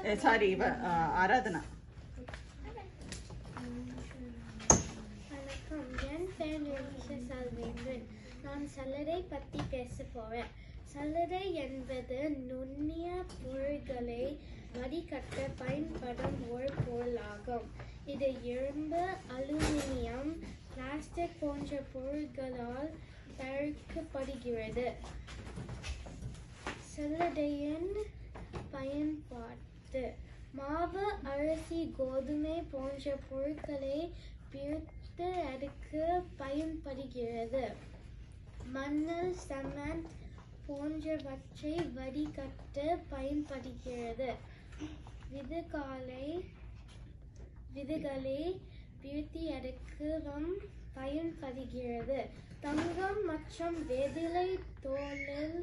Sorry Aradhana. வணக்கம், என் பேர் நிர்மிஷா சால்வேந்திரன். நான் சல்லடை பற்றி பேச போகிறேன். சல்லடை என்பது நுண்ணிய பொருள்களை வடிகட்ட பயன்படும் ஒரு பொருளாகும். இது இரும்பு, அலுமினியம், பிளாஸ்டிக் போன்ற பொருட்களால் தயாரிக்கப்படுகிறது. சல்லடையின் பயன்பாடு: மாவு, அரிசி, கோதுமை போன்ற பொருட்களை பிரித்து எடுக்க பயன்படுகிறது. மணல், சிமெண்ட் போன்றவற்றை வடிகட்ட பயன்படுகிறது. விதைகளை பிரித்து எடுக்கவும் பயன்படுகிறது. தங்கம் மற்றும் வெள்ளிலை தோலில்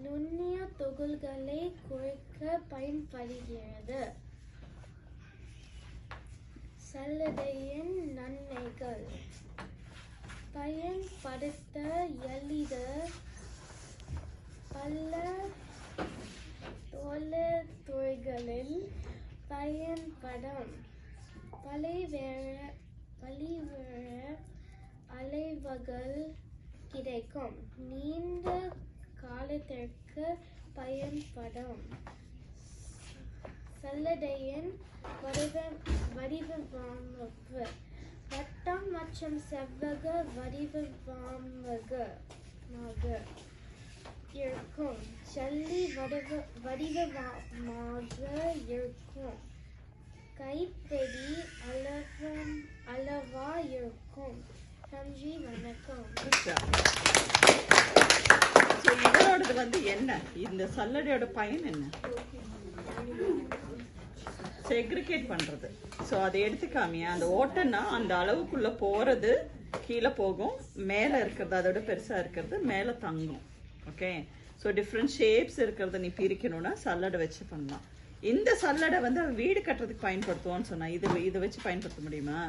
நுண்ணிய துகள்களை குறைக்க பயன்படுகிறது. சல்லடையின் நன்மைகள்: பயன்படுத்த எளிது, பல தொழில்துறைகளில் பயன்படும், பல்வேறு அளவுகள் கிடைக்கும், நீண்ட காலத்திற்கு பயன்படும். சல்லடையின் வடிவமைப்பு: வட்டம் மற்றும் செவ்வக வடிவமாக இருக்கும். சல்லி வடிவமாக இருக்கும். கைப்பிடி அளவா இருக்கும். நன்றி, வணக்கம். இதோடது வந்து என்ன, இந்த சல்லடையோட பயன் என்ன? செக்ரிகேட் பண்றது. ஸோ அதை எடுத்துக்காமியா, அந்த ஓட்டன்னா அந்த அளவுக்குள்ள போறது கீழே போகும், மேலே இருக்கிறது அதோட பெருசா இருக்கிறது மேலே தங்கும். ஓகே, ஸோ டிஃப்ரெண்ட் ஷேப்ஸ் இருக்கிறத நீ பிரிக்கணும்னா சல்லடை வச்சு பண்ணலாம். இந்த சல்லடை வந்து வீடு கட்டுறதுக்கு பயன்படுத்துவோம்னு சொன்னா இதை வச்சு பயன்படுத்த முடியுமா?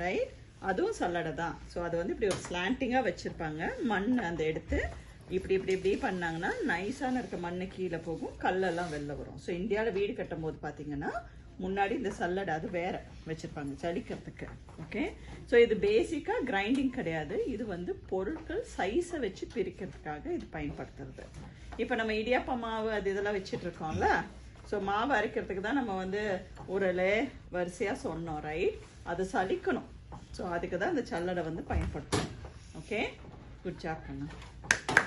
ரைட், அதுவும் சல்லடை தான். ஸோ அது வந்து இப்படி ஒரு ஸ்லாண்டிங்காக வச்சுருப்பாங்க. மண் அந்த எடுத்து இப்படி இப்படி இப்படி பண்ணாங்கன்னா நைஸான இருக்க மண்ணு கீழே போகும், கல்லெல்லாம் வெளில வரும். ஸோ இந்தியாவில் வீடு கட்டும் போது பார்த்தீங்கன்னா முன்னாடி இந்த சல்லடை அது வேற வச்சுருப்பாங்க சலிக்கிறதுக்கு. ஓகே, ஸோ இது பேசிக்காக கிரைண்டிங் கிடையாது, இது வந்து பொருட்கள் சைஸை வச்சு பிரிக்கிறதுக்காக இது பயன்படுத்துறது. இப்போ நம்ம இடியாப்ப மாவு அது இதெல்லாம் வச்சுட்டு இருக்கோம்ல, ஸோ மாவு அரைக்கிறதுக்கு தான் நம்ம வந்து உரல் வரிசையாக சொன்னோம். ரைட், அது சலிக்கணும். ஸோ அதுக்கு தான் இந்த சல்லடை வந்து பயன்படுத்தணும். ஓகே, குட் ஜாப் பண்ண.